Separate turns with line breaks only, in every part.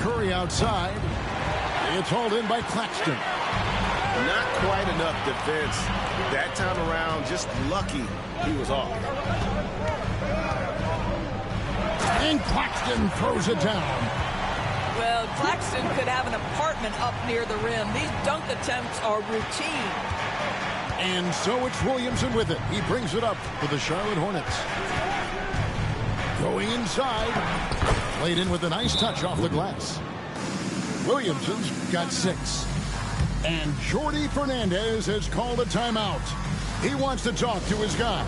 Curry outside. It's hauled in by Claxton.
Not quite enough defense that time around. Just lucky he was off.
And Claxton throws it down.
Well, Claxton could have an apartment up near the rim. These dunk attempts are routine.
And so it's Williamson with it. He brings it up for the Charlotte Hornets. Going inside. Played in with a nice touch off the glass. Williamson's got 6. And Jordi Fernandez has called a timeout. He wants to talk to his guys.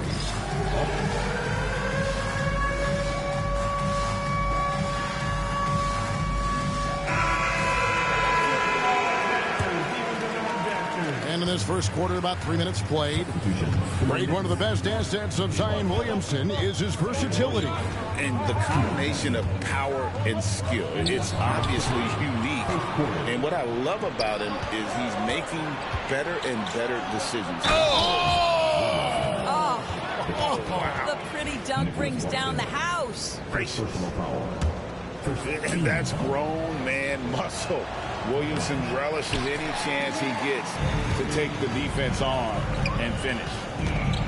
And in this first quarter, about 3 minutes played. Greg, one of the best assets of Zion Williamson is his versatility.
And the combination of power and skill, it's obviously unique. And what I love about him is he's making better and better decisions.
Oh, wow. The pretty dunk brings down the house.
Gracious. And that's grown man muscle. Williamson relishes any chance he gets to take the defense on and finish.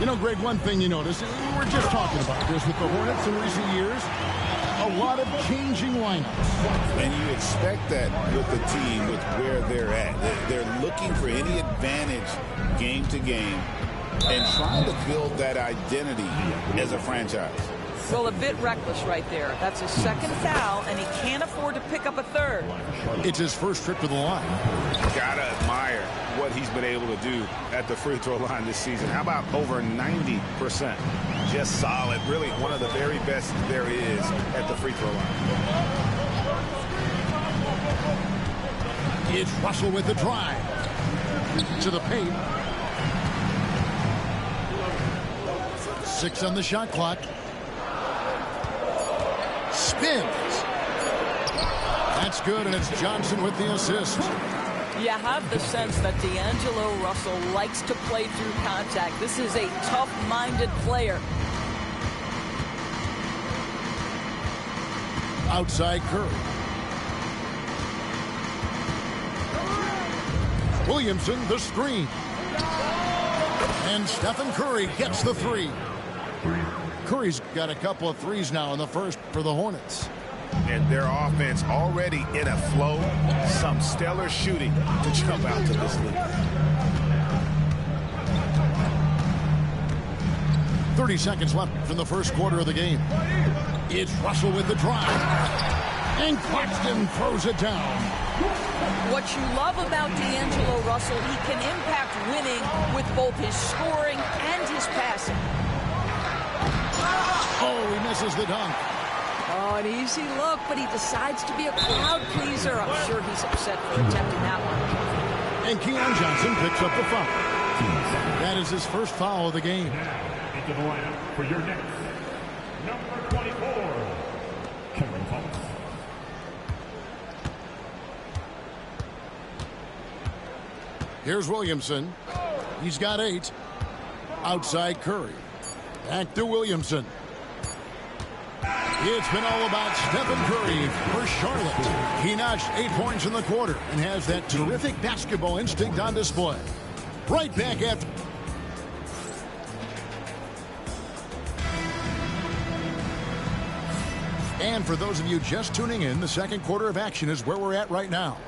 You know, Greg, one thing you notice, we were just talking about this with the Hornets in recent years, a lot of changing lineups.
And you expect that with the team, with where they're at. They're looking for any advantage game to game and trying to build that identity as a franchise.
Well, a bit reckless right there. That's his second foul, and he can't afford to pick up a third.
It's his first trip to the line.
Gotta admire what he's been able to do at the free throw line this season. How about over 90%? Just solid. Really one of the very best there is at the free throw line.
It's Russell with the drive. To the paint. 6 on the shot clock. Spins. That's good, and it's Johnson with the assist.
You have the sense that D'Angelo Russell likes to play through contact. This is a tough-minded player.
Outside Curry. Williamson, the screen. And Stephen Curry gets the 3. Curry's got a couple of threes now in the first for the Hornets.
And their offense already in a flow. Some stellar shooting to jump out to this lead.
30 seconds left in the first quarter of the game. It's Russell with the drive. And Claxton throws it down.
What you love about D'Angelo Russell, he can impact winning with both his scoring and his passing.
Oh, he misses the dunk.
Oh, an easy look, but he decides to be a crowd pleaser. I'm sure he's upset for attempting that one.
And Keon Johnson picks up the foul. That is his first foul of the game.
Into the lineup for your next number 24, Cameron Fox.
Here's Williamson. He's got 8. Outside Curry. Back to Williamson. It's been all about Stephen Curry for Charlotte. He notched 8 points in the quarter and has that terrific basketball instinct on display. Right back after. And for those of you just tuning in, the second quarter of action is where we're at right now.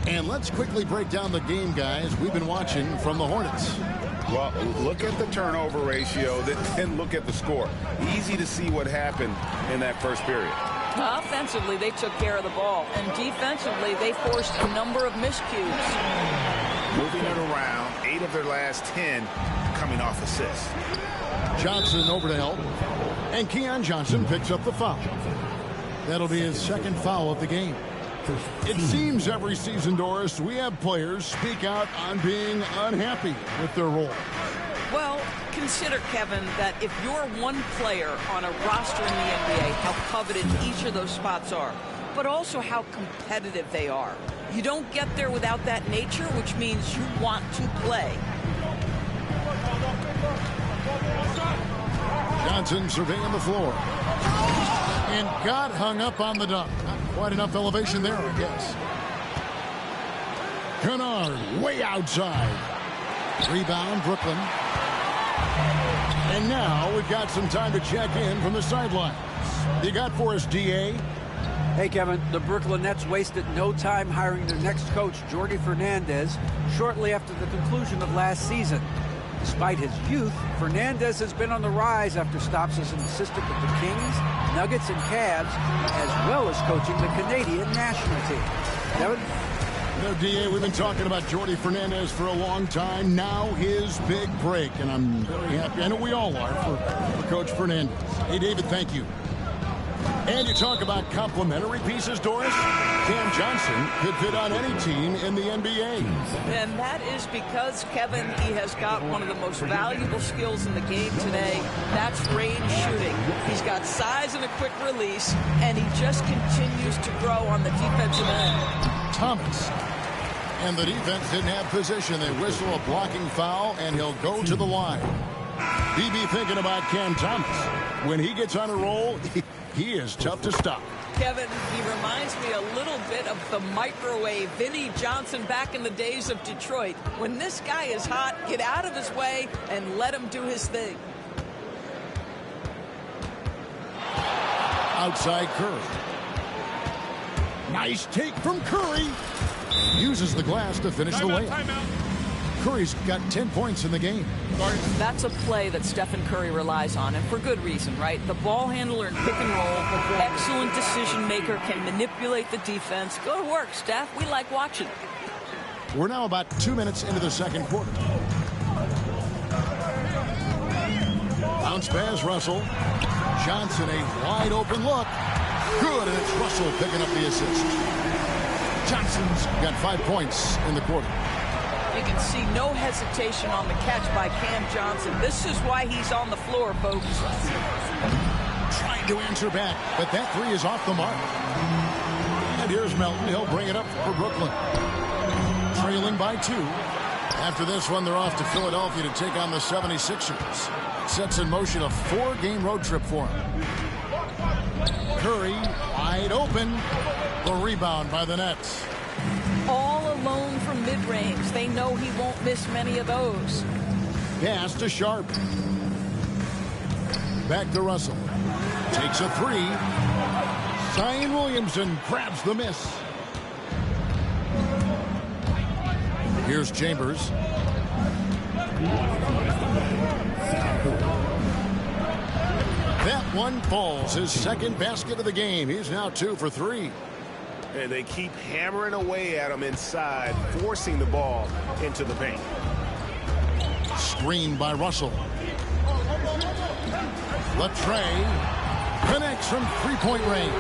And let's quickly break down the game, guys, we've been watching from the Hornets.
Well, look at the turnover ratio, then look at the score. Easy to see what happened in that first period.
Offensively, they took care of the ball. And defensively, they forced a number of miscues.
Moving it around, 8 of their last 10 coming off assists.
Johnson over to help. And Keon Johnson picks up the foul. That'll be his second foul of the game. It seems every season, Doris, we have players speak out on being unhappy with their role.
Well, consider, Kevin, that if you're one player on a roster in the NBA, how coveted each of those spots are, but also how competitive they are. You don't get there without that nature, which means you want to play.
Johnson surveying the floor. And got hung up on the dunk. Quite enough elevation there, I guess. Kennard way outside. Rebound, Brooklyn. And now we've got some time to check in from the sidelines. You got for us, D.A.?
Hey, Kevin, the Brooklyn Nets wasted no time hiring their next coach, Jordi Fernandez, shortly after the conclusion of last season. Despite his youth, Fernandez has been on the rise after stops as an assistant with the Kings, Nuggets, and Cavs, as well as coaching the Canadian national team. Kevin?
You know, D.A., we've been talking about Jordi Fernandez for a long time. Now his big break, and I'm very happy. I know we all are for Coach Fernandez. Hey, David, thank you. And you talk about complementary pieces, Doris. Cam Johnson could fit on any team in the NBA.
And that is because, Kevin, he has got one of the most valuable skills in the game today. That's range shooting. He's got size and a quick release, and he just continues to grow on the defensive end.
Thomas. And the defense didn't have position. They whistle a blocking foul, and he'll go to the line. BB thinking about Cam Thomas. When he gets on a roll, he is tough to stop.
Kevin, he reminds me a little bit of the microwave Vinnie Johnson back in the days of Detroit. When this guy is hot, get out of his way and let him do his thing.
Outside Curry. Nice take from Curry. Uses the glass to finish the layup. Curry's got 10 points in the game.
That's a play that Stephen Curry relies on, and for good reason, right? The ball handler in pick and roll, excellent decision maker, can manipulate the defense. Go to work, Steph. We like watching.
We're now about 2 minutes into the second quarter. Bounce pass, Russell. Johnson, a wide open look. Good, and it's Russell picking up the assist. Johnson's got 5 points in the quarter.
You can see no hesitation on the catch by Cam Johnson. This is why he's on the floor, folks.
Trying to answer back, but that three is off the mark. And here's Melton. He'll bring it up for Brooklyn. Trailing by 2. After this one, they're off to Philadelphia to take on the 76ers. Sets in motion a 4-game road trip for him. Curry wide open. The rebound by the Nets.
All alone from mid-range. They know he won't miss many of those.
Pass to Sharp. Back to Russell. Takes a 3. Zion Williamson grabs the miss. Here's Chambers. That one falls. His second basket of the game. He's now 2 for 3.
And they keep hammering away at him inside, forcing the ball into the paint.
Screen by Russell. Latrey connects from three-point range.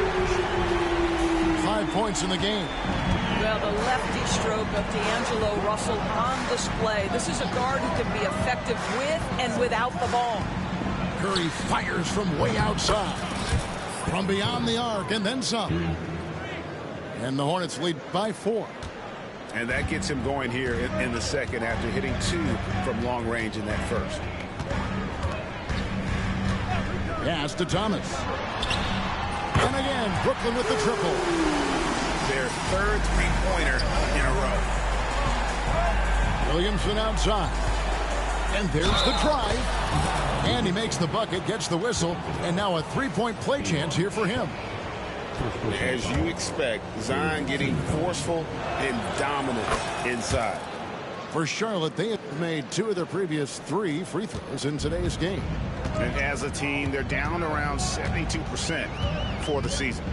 5 points in the game.
Well, the lefty stroke of D'Angelo Russell on display. This is a guard who can be effective with and without the ball.
Curry fires from way outside. From beyond the arc and then some. And the Hornets lead by 4.
And that gets him going here in the second after hitting 2 from long range in that first.
Pass to Thomas. And again, Brooklyn with the triple.
Their third three-pointer in a row.
Williamson outside. And there's the drive. And he makes the bucket, gets the whistle, and now a three-point play chance here for him.
As you expect, Zion getting forceful and dominant inside.
For Charlotte, they have made 2 of their previous 3 free throws in today's game.
And as a team, they're down around 72% for the season.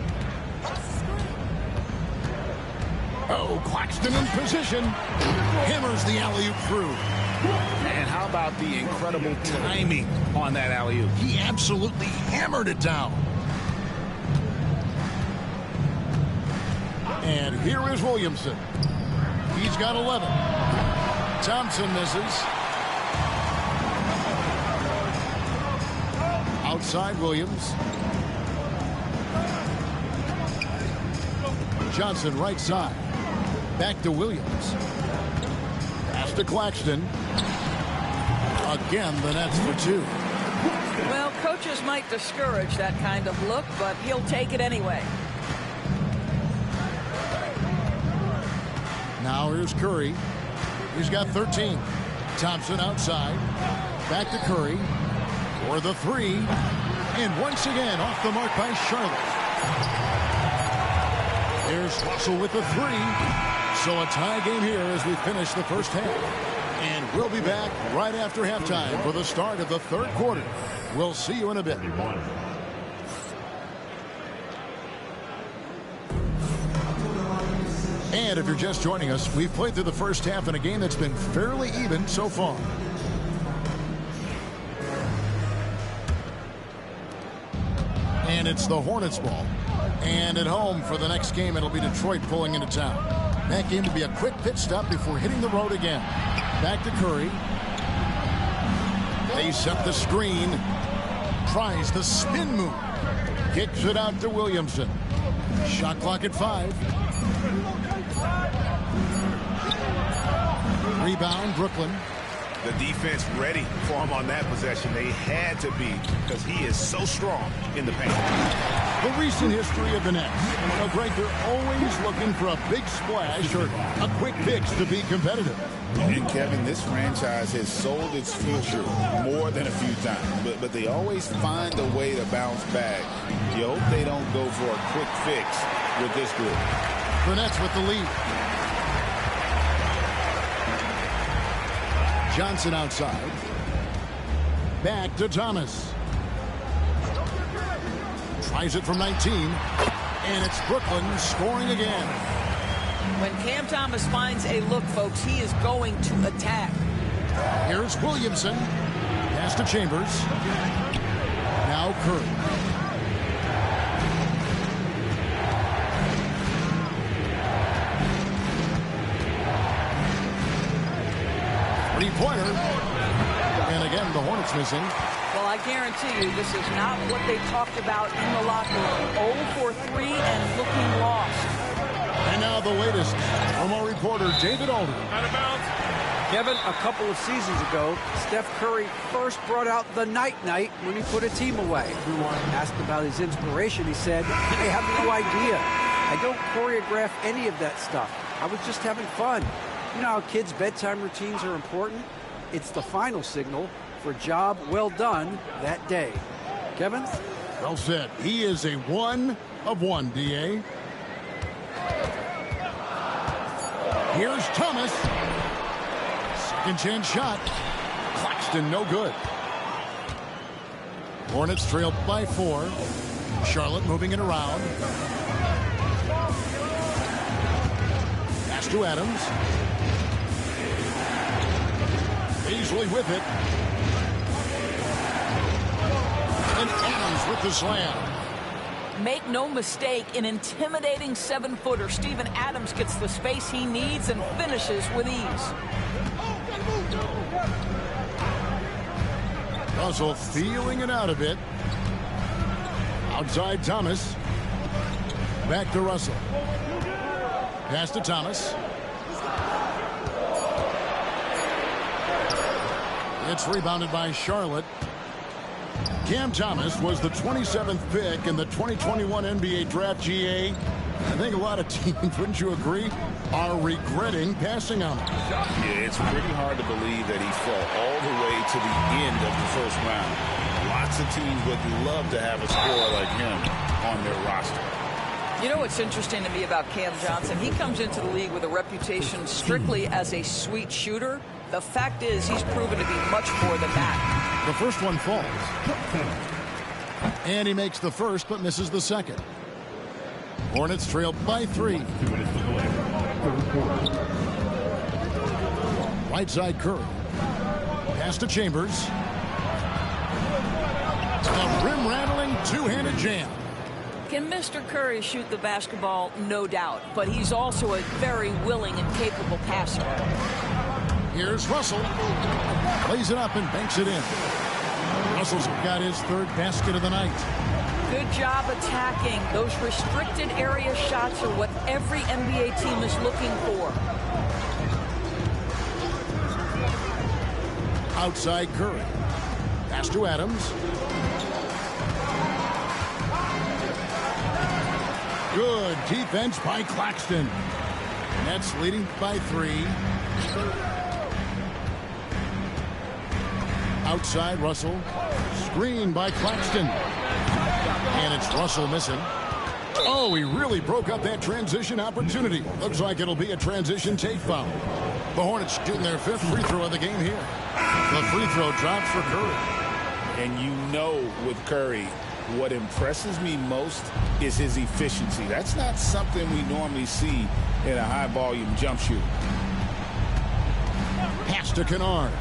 Oh, Claxton in position. Hammers the alley-oop through.
And how about the incredible timing on that alley-oop?
He absolutely hammered it down. And here is Williamson. He's got 11. Thompson misses. Outside Williams. Johnson right side. Back to Williams. Pass to Claxton. Again, the Nets for 2.
Well, coaches might discourage that kind of look, but he'll take it anyway.
Now here's Curry. He's got 13. Thompson outside. Back to Curry for the three. And once again off the mark by Charlotte. Here's Russell with the three. So a tie game here as we finish the first half. And we'll be back right after halftime for the start of the third quarter. We'll see you in a bit. And if you're just joining us, we've played through the first half in a game that's been fairly even so far. And it's the Hornets ball. And at home for the next game, it'll be Detroit pulling into town. That game will be a quick pit stop before hitting the road again. Back to Curry. They set the screen. Tries the spin move. Kicks it out to Williamson. Shot clock at 5. Rebound, Brooklyn.
The defense ready for him on that possession. They had to be because he is so strong in the paint.
The recent history of the Nets. Greg, they're always looking for a big splash or a quick fix to be competitive.
And Kevin, this franchise has sold its future more than a few times, but they always find a way to bounce back. You hope they don't go for a quick fix with this group.
The Nets with the lead. Johnson outside. Back to Thomas. Tries it from 19. And it's Brooklyn scoring again.
When Cam Thomas finds a look, folks, he is going to attack.
Here's Williamson. Pass to Chambers. Now Curry. Three-pointer. And again, the Hornets missing.
Well, I guarantee you this is not what they talked about in the locker room. 0 for 3 and looking lost.
And now the latest from our reporter, David Alder.
Out of bounds.
Kevin, a couple of seasons ago, Steph Curry first brought out the night-night when he put a team away. Asked about his inspiration, he said, I have no idea. I don't choreograph any of that stuff. I was just having fun. You know how kids' bedtime routines are important? It's the final signal for a job well done that day. Kevin?
Well said. He is a 1 of 1, D.A. Here's Thomas. Second chance shot. Claxton no good. Hornets trailed by 4. Charlotte moving it around. Pass to Adams. Beasley with it. And Adams with the slam.
Make no mistake, an intimidating 7-footer. Steven Adams gets the space he needs and finishes with ease.
Russell feeling it out a bit. Outside Thomas. Back to Russell. Pass to Thomas. It's rebounded by Charlotte. Cam Thomas was the 27th pick in the 2021 NBA Draft. GA. I think a lot of teams, wouldn't you agree, are regretting passing on him.
Yeah, it's pretty hard to believe that he fell all the way to the end of the first round. Lots of teams would love to have a scorer like him on their roster.
You know what's interesting to me about Cam Johnson? He comes into the league with a reputation strictly as a sweet shooter. The fact is he's proven to be much more than that.
The first one falls. And he makes the first but misses the second. Hornets trail by 3.
2 minutes to play. Third quarter.
Right side Curry. Pass to Chambers. A rim-rattling two-handed jam.
Can Mr. Curry shoot the basketball? No doubt. But he's also a very willing and capable passer.
Here's Russell. Plays it up and banks it in. Russell's got his third basket of the night.
Good job attacking. Those restricted area shots are what every NBA team is looking for.
Outside Curry. Pass to Adams. Good defense by Claxton. Nets leading by 3. Outside Russell. Screen by Claxton. And it's Russell missing. Oh, he really broke up that transition opportunity. Looks like it'll be a transition take foul. The Hornets shooting their 5th free throw of the game here. The free throw drops for Curry.
And you know with Curry, what impresses me most is his efficiency. That's not something we normally see in a high-volume jump shooter.
Pass to Kennard.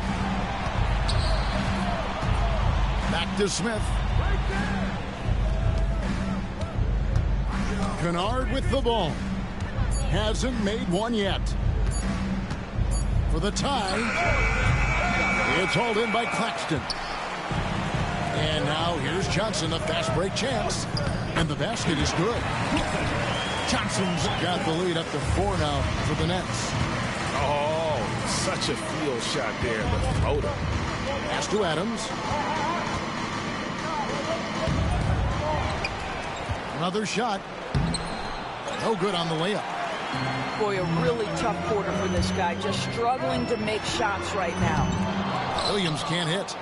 Back to Smith. Kennard with the ball. Hasn't made one yet. For the tie. It's hauled in by Claxton. And now here's Johnson, a fast break chance. And the basket is good. Johnson's got the lead up to 4 now for the Nets.
Oh, such a field shot there, the floater.
Pass to Adams. Another shot. No good on the layup.
Boy, a really tough quarter for this guy. Just struggling to make shots right now.
Williams can't hit.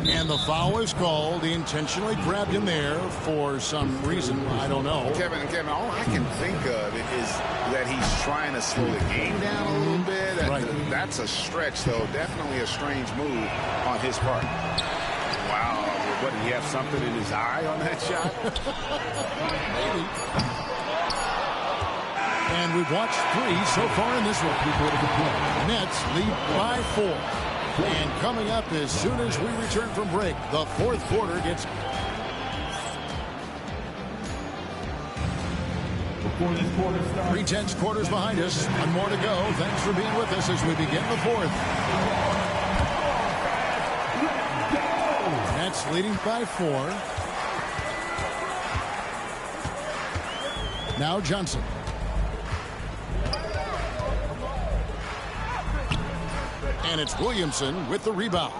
And the foul is called. He intentionally grabbed him there for some reason. I don't know.
Kevin, all I can think of is that he's trying to slow the game down a little bit.
Right.
That's a stretch, though. Definitely a strange move on his part. Wow. What, did he have something in his eye on that shot?
Maybe. And we've watched 3 so far in this one. Nets lead by 4. And coming up as soon as we return from break, the 4th quarter gets...
Before this quarter starts,
3/10 quarters behind us. One more to go. Thanks for being with us as we begin the 4th. Nets leading by 4. Now Johnson. And it's Williamson with the rebound.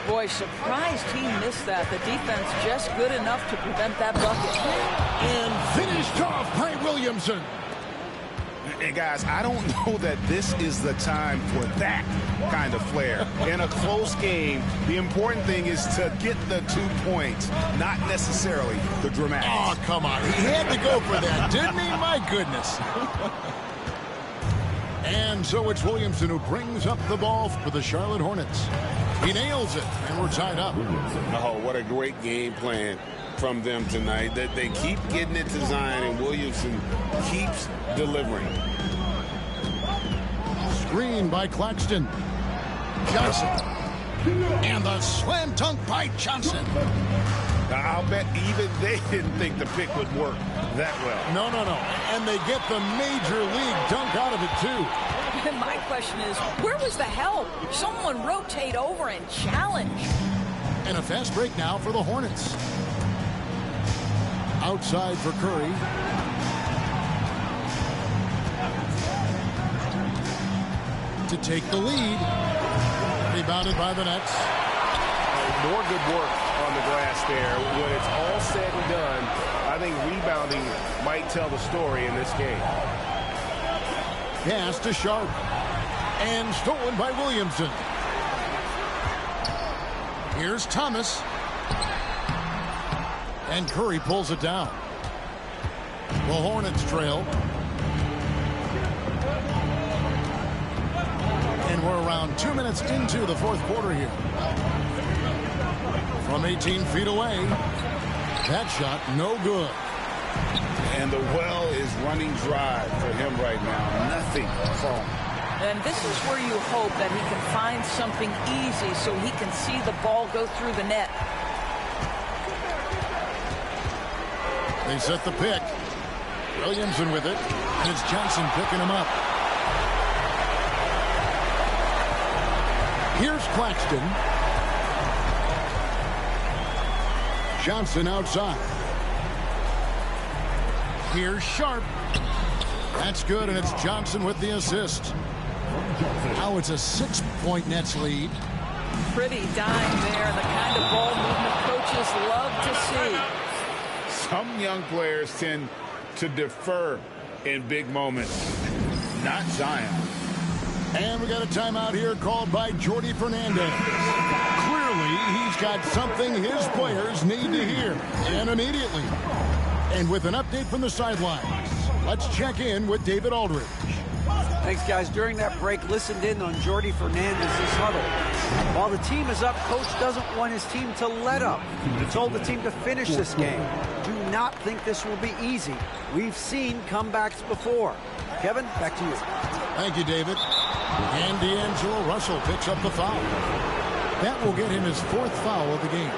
Boy, surprised he missed that. The defense just good enough to prevent that bucket.
And finished off by Williamson.
And guys, I don't know that this is the time for that kind of flair. In a close game, the important thing is to get the 2 points, not necessarily the dramatics.
Oh, come on. He had to go for that, didn't he? My goodness. And so it's Williamson who brings up the ball for the Charlotte Hornets. He nails it, and we're tied up.
Oh, what a great game plan from them tonight. That they keep getting it to Zion, and Williamson keeps delivering.
Screen by Claxton. Johnson. And the slam dunk by Johnson.
I'll bet even they didn't think the pick would work that well.
No. And they get the major league dunk out of it, too.
My question is, where was the help? Someone rotate over and challenge.
And a fast break now for the Hornets. Outside for Curry. To take the lead. Rebounded by the Nets.
More good work on the glass there. When it's all said and done, I think rebounding might tell the story in this game.
Pass to Sharp. And stolen by Williamson. Here's Thomas. And Curry pulls it down. The Hornets trail. And we're around 2 minutes into the 4th quarter here. From 18 feet away. That shot no good.
And the well is running dry for him right now. Nothing falling.
And this is where you hope that he can find something easy so he can see the ball go through the net.
They set the pick. Williamson with it. And it's Johnson picking him up. Here's Claxton. Johnson outside. Here's Sharp. That's good, and it's Johnson with the assist. Now it's a 6-point Nets lead.
Pretty dime there, the kind of ball movement coaches love to see.
Some young players tend to defer in big moments, not Zion.
And we got a timeout here called by Jordi Fernandez. Clearly, he's got something his players need to hear, and immediately. And with an update from the sidelines, let's check in with David Aldridge.
Thanks, guys. During that break, listened in on Jordi Fernandez's huddle. While the team is up, coach doesn't want his team to let up. He told the team to finish this game. Do not think this will be easy. We've seen comebacks before. Kevin, back to you.
Thank you, David. And D'Angelo Russell picks up the foul. That will get him his 4th foul of the game.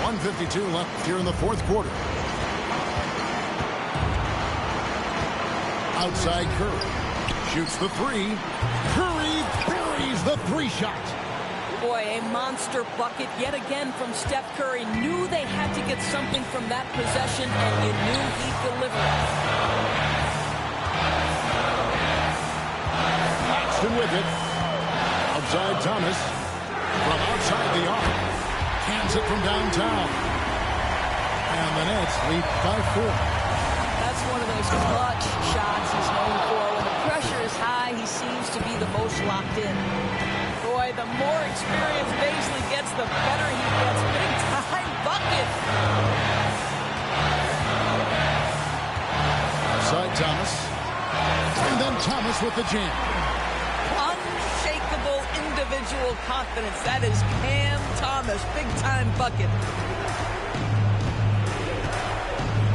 1:52 left here in the 4th quarter. Outside Curry. Shoots the 3. Curry buries the 3-shot.
Boy, a monster bucket yet again from Steph Curry. Knew they had to get something from that possession, and you knew he'd deliver.
Paxton with it. Outside Thomas. From outside the arc. Cans it from downtown. And the Nets lead by 4.
That's one of those clutch shots he's known for. When the pressure is high, he seems to be the most locked in. Boy, the more experience Bazley gets, the better he gets. Big-time bucket.
Outside Thomas. And then Thomas with the jam.
Unshakable individual confidence. That is Cam Thomas. Big-time bucket.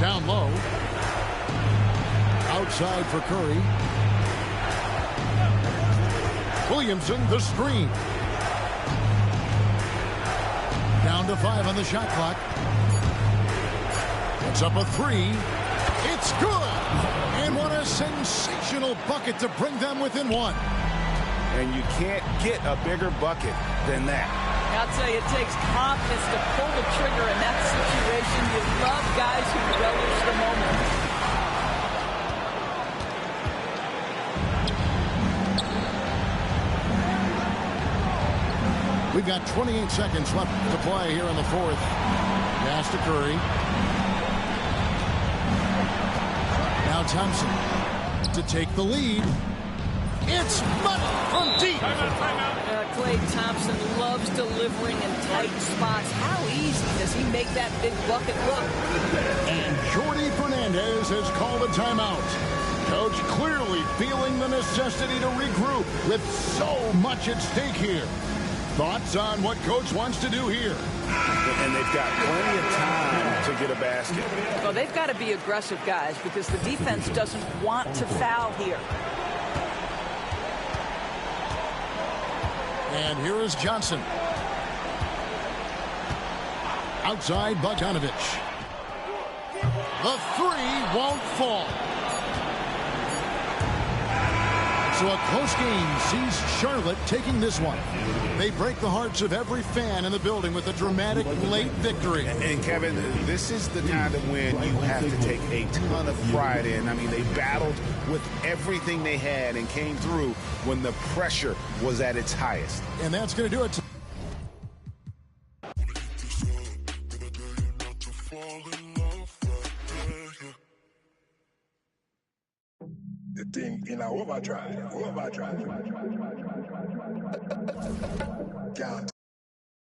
Down low. Outside for Curry. Williamson, the screen. Down to 5 on the shot clock. It's up a 3. It's good! And what a sensational bucket to bring them within 1.
And you can't get a bigger bucket than that.
I'll tell you, it takes confidence to pull the trigger in that situation. You love guys who relish the moment.
We've got 28 seconds left to play here in the 4th. Pass to Curry. Now Thompson to take the lead. It's money from deep.
Klay Thompson loves delivering in tight spots. How easy does he make that big bucket look?
And Jordi Fernandez has called a timeout. Coach clearly feeling the necessity to regroup with so much at stake here. Thoughts on what Coach wants to do here?
And they've got plenty of time to get a basket.
Well, they've got to be aggressive, guys, because the defense doesn't want to foul here.
And here is Johnson. Outside Bogdanovich. The 3 won't fall. So a close game sees Charlotte taking this one. They break the hearts of every fan in the building with a dramatic late victory.
And Kevin, this is the kind of win you have to take a ton of pride in. I mean, they battled with everything they had and came through when the pressure was at its highest.
And that's going to do it.
The thing in our overdrive. God.